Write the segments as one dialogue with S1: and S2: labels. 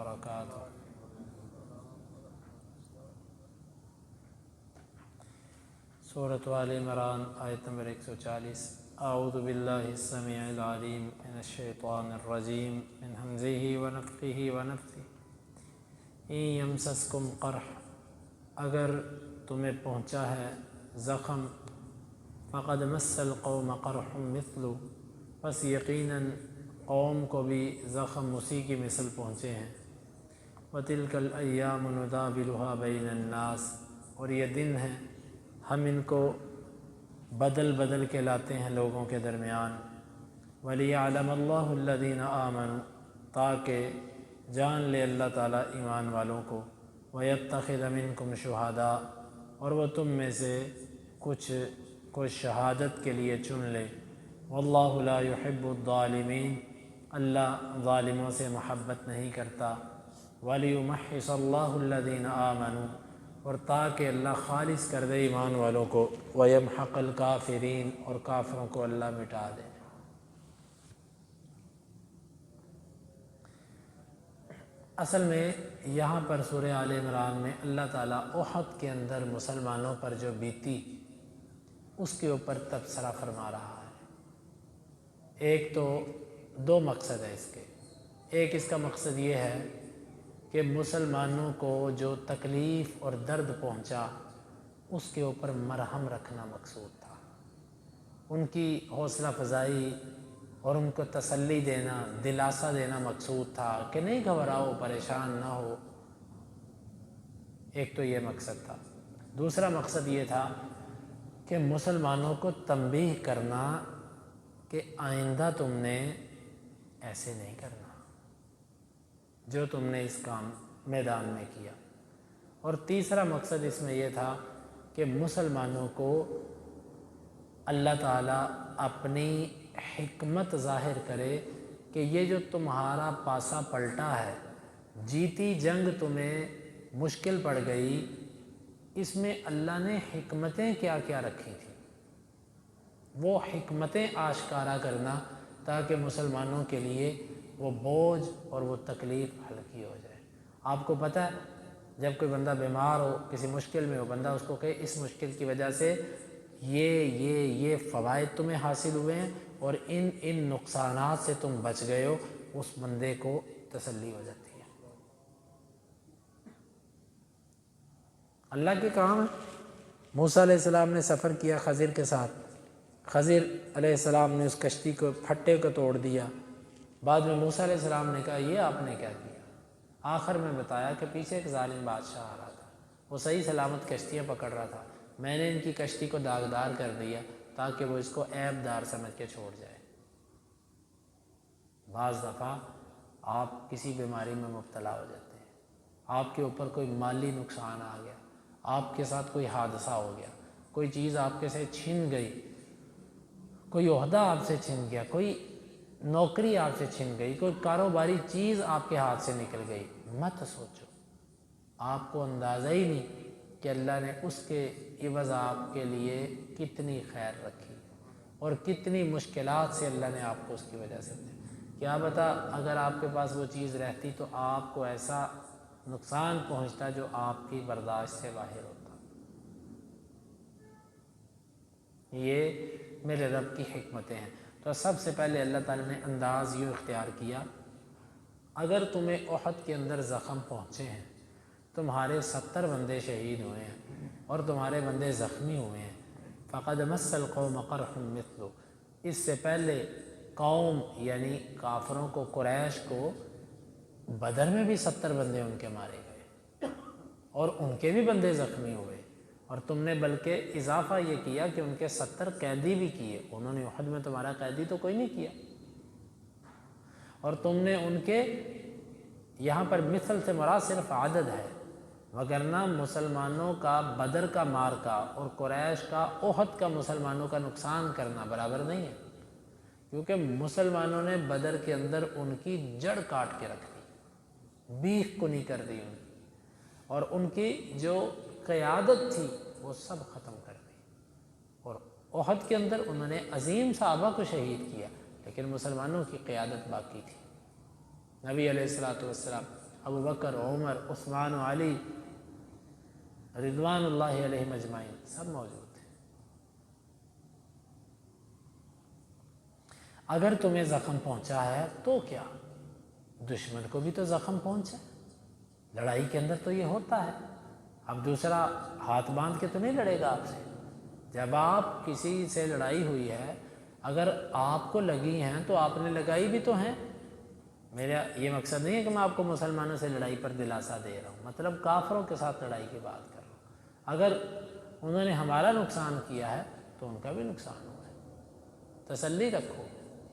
S1: وبرکاتہ۔ سورۃ آل عمران آیت نمبر 140۔ اعوذ باللہ السمیع العلیم من الشیطان الرجیم من ہمزہ ونفخہ ونفثہ۔ ان یمسسکم قرح، اگر تمہیں پہنچا ہے زخم، فقد مس القوم قرح مثلہ، پس یقیناً قوم کو بھی زخم اسی کی مثل پہنچے ہیں۔ وَتِلْكَ الْأَيَّامُ نُدَاوِلُهَا بَيْنَ النَّاسِ، اور یہ دن ہیں ہم ان کو بدل بدل کے لاتے ہیں لوگوں کے درمیان۔ وَلِيَعْلَمَ اللَّهُ الَّذِينَ آمَنُوا، تاکہ جان لے اللہ تعالیٰ ایمان والوں کو۔ وَيَتَّخِذَ مِنْكُمْ شُهَدَاءَ، اور وہ تم میں سے کچھ کو شہادت کے لیے چن لے۔ وَاللَّهُ لَا يُحِبُّ الظَّالِمِينَ، اللہ ظالموں سے محبت نہیں کرتا۔ وَلِيُمَحِّصَ اللَّهُ الَّذِينَ آمَنُوا، اور تاکہ اللہ خالص کر دے ایمان والوں کو۔ وَيَمْحَقَ الْكَافِرِينَ، اور کافروں کو اللہ مٹا دے۔ اصل میں یہاں پر سورہ آل عمران میں اللہ تعالیٰ احد کے اندر مسلمانوں پر جو بیتی اس کے اوپر تبصرہ فرما رہا ہے۔ ایک تو دو مقصد ہے اس کے۔ ایک اس کا مقصد یہ ہے کہ مسلمانوں کو جو تکلیف اور درد پہنچا اس کے اوپر مرہم رکھنا مقصود تھا، ان کی حوصلہ افزائی اور ان کو تسلی دینا، دلاسا دینا مقصود تھا کہ نہیں گھبراؤ، پریشان نہ ہو۔ ایک تو یہ مقصد تھا۔ دوسرا مقصد یہ تھا کہ مسلمانوں کو تنبیہ کرنا کہ آئندہ تم نے ایسے نہیں کرنا جو تم نے اس کام میدان میں کیا۔ اور تیسرا مقصد اس میں یہ تھا کہ مسلمانوں کو اللہ تعالیٰ اپنی حکمت ظاہر کرے کہ یہ جو تمہارا پاسا پلٹا ہے، جیتی جنگ تمہیں مشکل پڑ گئی، اس میں اللہ نے حکمتیں کیا کیا رکھی تھیں، وہ حکمتیں آشکارا کرنا تاکہ مسلمانوں کے لیے وہ بوجھ اور وہ تکلیف ہلکی ہو جائے۔ آپ کو پتہ ہے جب کوئی بندہ بیمار ہو، کسی مشکل میں ہو، بندہ اس کو کہے اس مشکل کی وجہ سے یہ فوائد تمہیں حاصل ہوئے ہیں اور ان نقصانات سے تم بچ گئے ہو، اس بندے کو تسلی ہو جاتی ہے۔ اللہ کے کام ہے۔ موسیٰ علیہ السلام نے سفر کیا خضر کے ساتھ، خضر علیہ السلام نے اس کشتی کو پھٹے کو توڑ دیا۔ بعد میں موسیٰ علیہ السلام نے کہا یہ آپ نے کیا کیا؟ آخر میں بتایا کہ پیچھے ایک ظالم بادشاہ آ رہا تھا، وہ صحیح سلامت کشتیاں پکڑ رہا تھا، میں نے ان کی کشتی کو داغدار کر دیا تاکہ وہ اس کو عیب دار سمجھ کے چھوڑ جائے۔ بعض دفعہ آپ کسی بیماری میں مبتلا ہو جاتے ہیں، آپ کے اوپر کوئی مالی نقصان آ گیا، آپ کے ساتھ کوئی حادثہ ہو گیا، کوئی چیز آپ کے سے چھن گئی، کوئی عہدہ آپ سے چھن گیا، کوئی نوکری آپ سے چھن گئی، کوئی کاروباری چیز آپ کے ہاتھ سے نکل گئی، مت سوچو، آپ کو اندازہ ہی نہیں کہ اللہ نے اس کے عوض آپ کے لیے کتنی خیر رکھی اور کتنی مشکلات سے اللہ نے آپ کو اس کی وجہ سے دی۔ کیا بتا اگر آپ کے پاس وہ چیز رہتی تو آپ کو ایسا نقصان پہنچتا جو آپ کی برداشت سے باہر ہوتا۔ یہ میرے رب کی حکمتیں ہیں۔ تو سب سے پہلے اللہ تعالیٰ نے انداز یوں اختیار کیا، اگر تمہیں احد کے اندر زخم پہنچے ہیں، تمہارے 70 بندے شہید ہوئے ہیں اور تمہارے بندے زخمی ہوئے ہیں، فقد مس القوم قرح مثلہ، اس سے پہلے قوم یعنی کافروں کو، قریش کو بدر میں بھی 70 بندے ان کے مارے گئے اور ان کے بھی بندے زخمی ہوئے، اور تم نے بلکہ اضافہ یہ کیا کہ ان کے 70 قیدی بھی کیے، انہوں نے احد میں تمہارا قیدی تو کوئی نہیں کیا، اور تم نے ان کے، یہاں پر مثل سے مراد صرف عدد ہے، وگرنہ مسلمانوں کا بدر کا مارکا اور قریش کا احد کا مسلمانوں کا نقصان کرنا برابر نہیں ہے، کیونکہ مسلمانوں نے بدر کے اندر ان کی جڑ کاٹ کے رکھ دی، بیخ کو نہیں کر دی ان کی، اور ان کی جو قیادت تھی وہ سب ختم کر دی، اور احد کے اندر انہوں نے عظیم صحابہ کو شہید کیا لیکن مسلمانوں کی قیادت باقی تھی۔ نبی علیہ الصلوۃ والسلام ابو بکر، عمر، عثمان و علی رضوان اللہ علیہم اجمعین سب موجود تھے۔ اگر تمہیں زخم پہنچا ہے تو کیا، دشمن کو بھی تو زخم پہنچا، لڑائی کے اندر تو یہ ہوتا ہے۔ اب دوسرا ہاتھ باندھ کے تو نہیں لڑے گا آپ سے۔ جب آپ کسی سے لڑائی ہوئی ہے، اگر آپ کو لگی ہیں تو آپ نے لگائی بھی تو ہیں۔ میرا یہ مقصد نہیں ہے کہ میں آپ کو مسلمانوں سے لڑائی پر دلاسا دے رہا ہوں، مطلب کافروں کے ساتھ لڑائی کی بات کر رہا ہوں۔ اگر انہوں نے ہمارا نقصان کیا ہے تو ان کا بھی نقصان ہوا ہے۔ تسلی رکھو،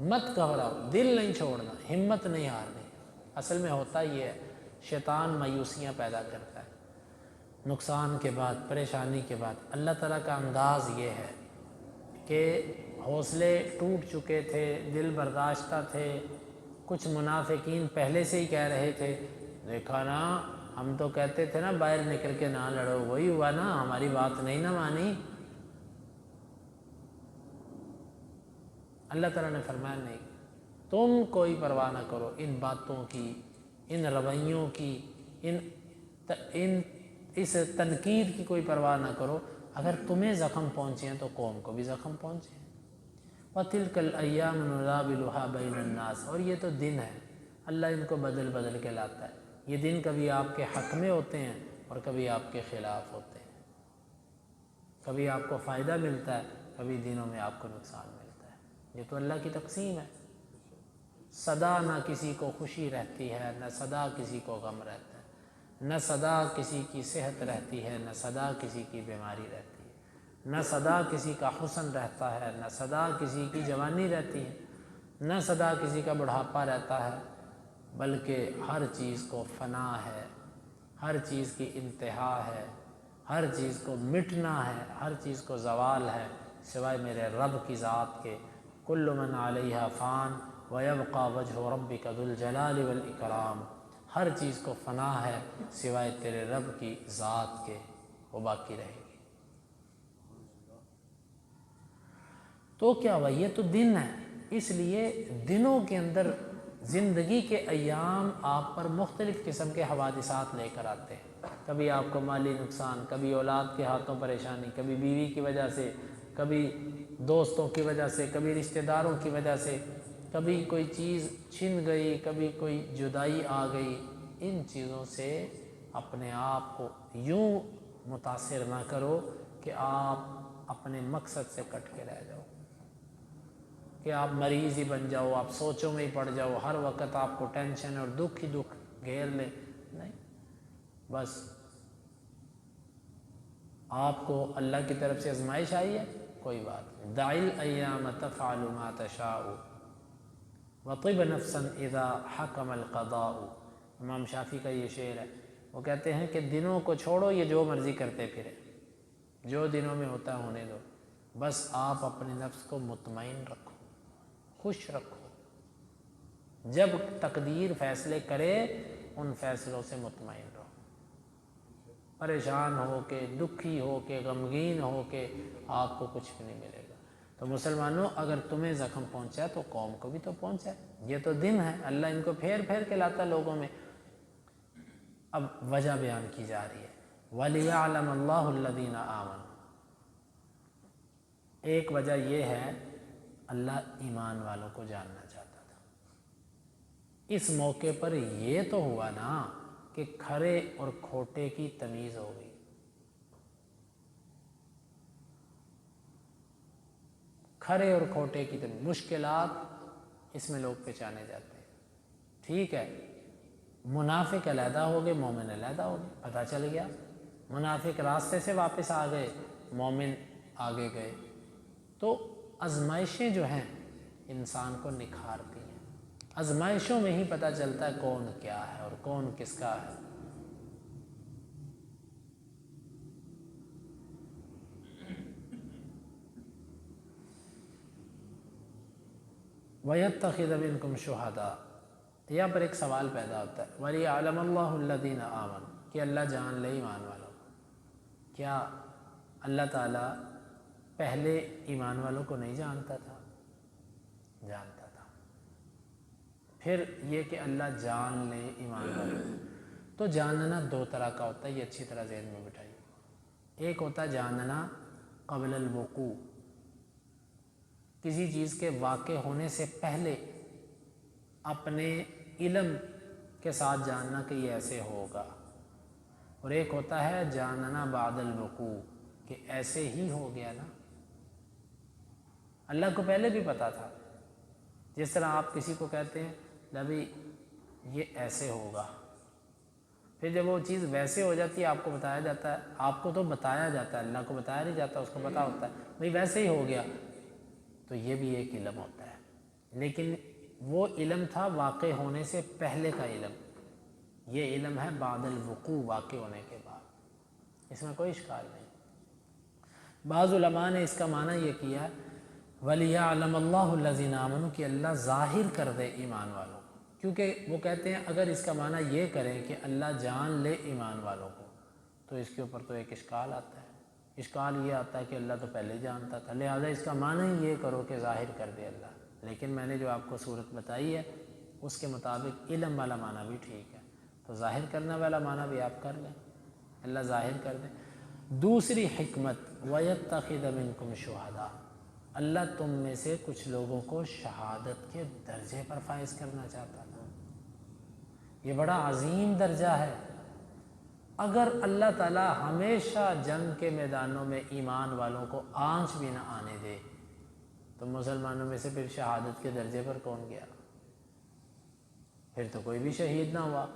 S1: مت گھبراؤ، دل نہیں چھوڑنا، ہمت نہیں ہارنی۔ اصل میں ہوتا یہ ہے، شیطان مایوسیاں پیدا کرتا ہے نقصان کے بعد، پریشانی کے بعد۔ اللہ تعالیٰ کا انداز یہ ہے کہ حوصلے ٹوٹ چکے تھے، دل برداشتہ تھے، کچھ منافقین پہلے سے ہی کہہ رہے تھے، دیکھا نا ہم تو کہتے تھے نا باہر نکل کے نہ لڑو، وہی ہوا نا، ہماری بات نہیں نہ مانی۔ اللہ تعالیٰ نے فرمایا نہیں، تم کوئی پرواہ نہ کرو ان باتوں کی، ان رویوں کی، اس تنقید کی کوئی پرواہ نہ کرو۔ اگر تمہیں زخم پہنچے ہیں تو قوم کو بھی زخم پہنچے ہیں۔ وَتِلْكَ الْأَيَّامُ نُدَاوِلُهَا بَيْنَ النَّاسِ، اور یہ تو دن ہے، اللہ ان کو بدل بدل کے لاتا ہے۔ یہ دن کبھی آپ کے حق میں ہوتے ہیں اور کبھی آپ کے خلاف ہوتے ہیں، کبھی آپ کو فائدہ ملتا ہے، کبھی دنوں میں آپ کو نقصان ملتا ہے۔ یہ تو اللہ کی تقسیم ہے۔ سدا نہ کسی کو خوشی رہتی ہے، نہ سدا کسی کو غم رہتا ہے، نہ سدا کسی کی صحت رہتی ہے، نہ سدا کسی کی بیماری رہتی ہے، نہ سدا کسی کا حسن رہتا ہے، نہ سدا کسی کی جوانی رہتی ہے، نہ سدا کسی کا بڑھاپا رہتا ہے، بلکہ ہر چیز کو فنا ہے، ہر چیز کی انتہا ہے، ہر چیز کو مٹنا ہے، ہر چیز کو زوال ہے، سوائے میرے رب کی ذات کے۔ کل من علیہا فان ویبقى وجہ ربک ذو الجلال والاکرام، ہر چیز کو فنا ہے سوائے تیرے رب کی ذات کے، وہ باقی رہے گی۔ تو کیا ہوا، یہ تو دن ہے، اس لیے دنوں کے اندر زندگی کے ایام آپ پر مختلف قسم کے حوادثات لے کر آتے ہیں۔ کبھی آپ کو مالی نقصان، کبھی اولاد کے ہاتھوں پریشانی، کبھی بیوی کی وجہ سے، کبھی دوستوں کی وجہ سے، کبھی رشتہ داروں کی وجہ سے، کبھی کوئی چیز چھن گئی، کبھی کوئی جدائی آ گئی۔ ان چیزوں سے اپنے آپ کو یوں متاثر نہ کرو کہ آپ اپنے مقصد سے کٹ کے رہ جاؤ، کہ آپ مریض ہی بن جاؤ، آپ سوچوں میں ہی پڑ جاؤ، ہر وقت آپ کو ٹینشن اور دکھ ہی دکھ گھیر لے۔ نہیں، بس آپ کو اللہ کی طرف سے آزمائش آئی ہے، کوئی بات نہیں۔ دع الایام تفعل ما تشاء وطب نفسا اذا حکم القضاء، امام شافعی کا یہ شعر ہے۔ وہ کہتے ہیں کہ دنوں کو چھوڑو، یہ جو مرضی کرتے پھرے، جو دنوں میں ہوتا ہے ہونے دو، بس آپ اپنے نفس کو مطمئن رکھو، خوش رکھو۔ جب تقدیر فیصلے کرے ان فیصلوں سے مطمئن رہو، پریشان ہو کے، دکھی ہو کے، غمگین ہو کے آپ کو کچھ بھی نہیں ملے گا۔ تو مسلمانوں، اگر تمہیں زخم پہنچا تو قوم کو بھی تو پہنچا ہے، یہ تو دن ہے، اللہ ان کو پھیر پھیر کے لاتا لوگوں میں۔ اب وجہ بیان کی جا رہی ہے، وَلِيَعْلَمَ اللَّهُ الَّذِينَ آمَنُوا، ایک وجہ یہ ہے اللہ ایمان والوں کو جاننا چاہتا تھا۔ اس موقع پر یہ تو ہوا نا کہ کھرے اور کھوٹے کی تمیز ہو گئی۔ کھرے اور کھوٹے کی تمیز، مشکلات اس میں لوگ پہچانے جاتے ہیں۔ ٹھیک ہے، منافق علیحدہ ہو گئے، مومن علیحدہ ہو گئے، پتہ چل گیا۔ منافق راستے سے واپس آ گئے، مومن آگے گئے۔ تو آزمائشیں جو ہیں انسان کو نکھارتی ہیں، آزمائشوں میں ہی پتہ چلتا ہے کون کیا ہے اور کون کس کا ہے۔ وَيَتَّخِذَ مِنْكُمْ شُهَدَاءَ، یہاں پر ایک سوال پیدا ہوتا ہے، وَلِيَعْلَمَ اللَّهُ الَّذِينَ آمَنُوا، کہ اللہ جان لے ایمان والوں کو۔ کیا اللہ تعالیٰ پہلے ایمان والوں کو نہیں جانتا تھا؟ جانتا تھا۔ پھر یہ کہ اللہ جان لے ایمان والوں کو، تو جاننا دو طرح کا ہوتا ہے، یہ اچھی طرح ذہن میں بٹھائیے۔ ایک ہوتا ہے جاننا قبل الوقوع، کسی چیز کے واقع ہونے سے پہلے اپنے علم کے ساتھ جاننا کہ یہ ایسے ہوگا، اور ایک ہوتا ہے جاننا بعد الوقوع کہ ایسے ہی ہو گیا نا، اللہ کو پہلے بھی پتا تھا۔ جس طرح آپ کسی کو کہتے ہیں نبی یہ ایسے ہوگا، پھر جب وہ چیز ویسے ہو جاتی ہے آپ کو بتایا جاتا ہے، آپ کو تو بتایا جاتا ہے، اللہ کو بتایا نہیں جاتا، اس کو پتا ہوتا ہے بھئی ویسے ہی ہو گیا، تو یہ بھی ایک علم ہوتا ہے، لیکن وہ علم تھا واقع ہونے سے پہلے کا علم، یہ علم ہے بعد الوقوع، واقع ہونے کے بعد، اس میں کوئی اشکال نہیں۔ بعض علماء نے اس کا معنی یہ کیا وَلِيَعْلَمَ اللَّهُ الَّذِينَ آمَنُوا کہ اللہ ظاہر کر دے ایمان والوں کو، کیونکہ وہ کہتے ہیں اگر اس کا معنی یہ کریں کہ اللہ جان لے ایمان والوں کو تو اس کے اوپر تو ایک اشکال آتا ہے۔ اشکال یہ آتا ہے کہ اللہ تو پہلے جانتا تھا، لہذا اس کا معنی ہی یہ کرو کہ ظاہر کر دے اللہ، لیکن میں نے جو آپ کو صورت بتائی ہے اس کے مطابق علم والا معنی بھی ٹھیک ہے، تو ظاہر کرنے والا معنی بھی آپ کر لیں، اللہ ظاہر کر دیں۔ دوسری حکمت وَيَتَّخِذَ مِنْكُمْ شُهَدَاءَ، اللہ تم میں سے کچھ لوگوں کو شہادت کے درجے پر فائز کرنا چاہتا تھا، یہ بڑا عظیم درجہ ہے۔ اگر اللہ تعالیٰ ہمیشہ جنگ کے میدانوں میں ایمان والوں کو آنچ بھی نہ آنے دے تو مسلمانوں میں سے پھر شہادت کے درجے پر کون گیا؟ پھر تو کوئی بھی شہید نہ ہوا۔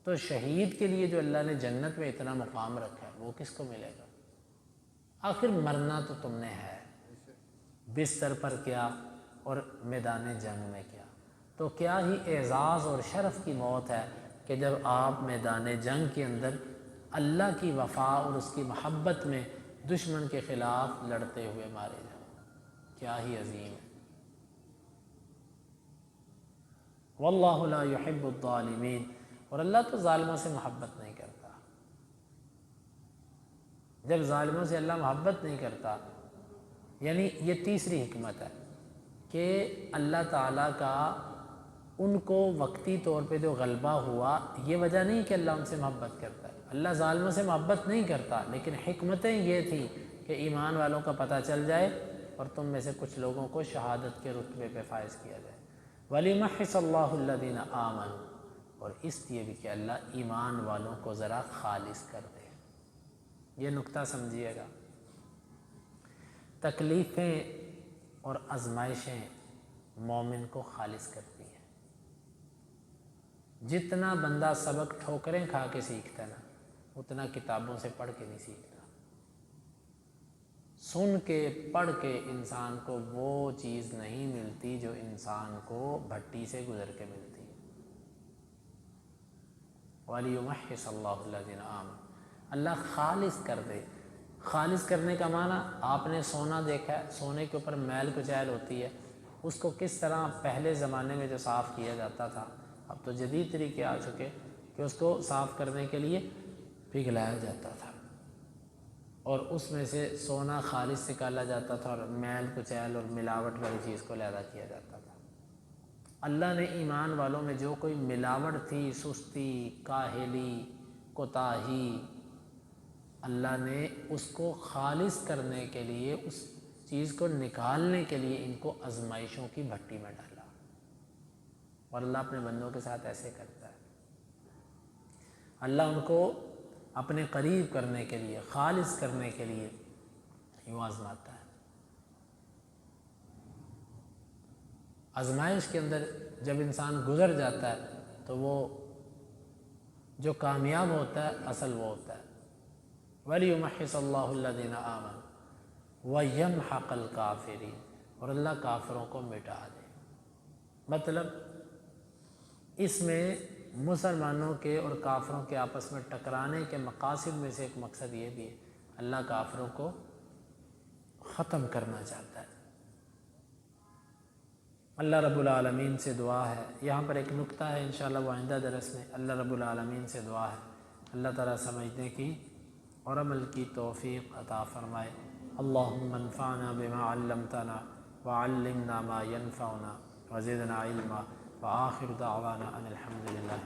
S1: تو شہید کے لیے جو اللہ نے جنت میں اتنا مقام رکھا ہے وہ کس کو ملے گا؟ آخر مرنا تو تم نے ہے، بستر پر کیا اور میدان جنگ میں کیا، تو کیا ہی اعزاز اور شرف کی موت ہے کہ جب آپ میدان جنگ کے اندر اللہ کی وفا اور اس کی محبت میں دشمن کے خلاف لڑتے ہوئے مارے جاؤ، کیا ہی عظیم ہے۔ واللہ لا يحب الظالمین، اور اللہ تو ظالموں سے محبت نہیں کرتا۔ جب ظالموں سے اللہ محبت نہیں کرتا، یعنی یہ تیسری حکمت ہے کہ اللہ تعالیٰ کا ان کو وقتی طور پہ جو غلبہ ہوا یہ وجہ نہیں کہ اللہ ان سے محبت کرتا ہے، اللہ ظالموں سے محبت نہیں کرتا، لیکن حکمتیں یہ تھیں کہ ایمان والوں کا پتہ چل جائے اور تم میں سے کچھ لوگوں کو شہادت کے رتبے پہ فائز کیا جائے۔ وَلِيُمَحِّصَ اللَّهُ الَّذِينَ آمَنُوا، اور اس لیے بھی کہ اللہ ایمان والوں کو ذرا خالص کر دے۔ یہ نقطہ سمجھیے گا، تکلیفیں اور آزمائشیں مومن کو خالص کرتی ہیں۔ جتنا بندہ سبق ٹھوکریں کھا کے سیکھتا ہے نا، اتنا کتابوں سے پڑھ کے نہیں سیکھتا۔ سن کے پڑھ کے انسان کو وہ چیز نہیں ملتی جو انسان کو بھٹی سے گزر کے ملتی ہے۔ وَلِيُمَحِّصَ اللَّهُ الَّذِينَ آمَنُوا، اللہ خالص کر دے۔ خالص کرنے کا معنی آپ نے سونا دیکھا ہے، سونے کے اوپر میل کچیل ہوتی ہے، اس کو کس طرح پہلے زمانے میں جو صاف کیا جاتا تھا، اب تو جدید طریقے آ چکے کہ اس کو صاف کرنے کے لیے پگھلایا جاتا تھا اور اس میں سے سونا خالص نکالا جاتا تھا اور میل کچیل اور ملاوٹ والی چیز کو علیحدہ کیا جاتا تھا۔ اللہ نے ایمان والوں میں جو کوئی ملاوٹ تھی، سستی، کاہلی، کوتاہی، اللہ نے اس کو خالص کرنے کے لیے، اس چیز کو نکالنے کے لیے ان کو آزمائشوں کی بھٹی میں ڈالا، اور اللہ اپنے بندوں کے ساتھ ایسے کرتا ہے۔ اللہ ان کو اپنے قریب کرنے کے لیے، خالص کرنے کے لیے یوں آزماتا ہے۔ آزمائش کے اندر جب انسان گزر جاتا ہے تو وہ جو کامیاب ہوتا ہے اصل وہ ہوتا ہے۔ وَلِيُمَحِّصَ اللَّهُ الَّذِينَ آمَنُوا وَيَمْحَقَ الْكَافِرِينَ، اور اللہ کافروں کو مٹا دے۔ مطلب اس میں مسلمانوں کے اور کافروں کے آپس میں ٹکرانے کے مقاصد میں سے ایک مقصد یہ بھی ہے، اللہ کافروں کو ختم کرنا چاہتا ہے۔ اللہ رب العالمین سے دعا ہے، یہاں پر ایک نقطہ ہے انشاءاللہ وہ آئندہ درس میں، اللہ رب العالمین سے دعا ہے اللہ تعالیٰ سمجھنے کی اور عمل کی توفیق عطا فرمائے۔ اللہم انفعنا بما علمتنا وعلمنا ما ينفعنا وزدنا علما، وآخر دعوانا ان الحمد للہ۔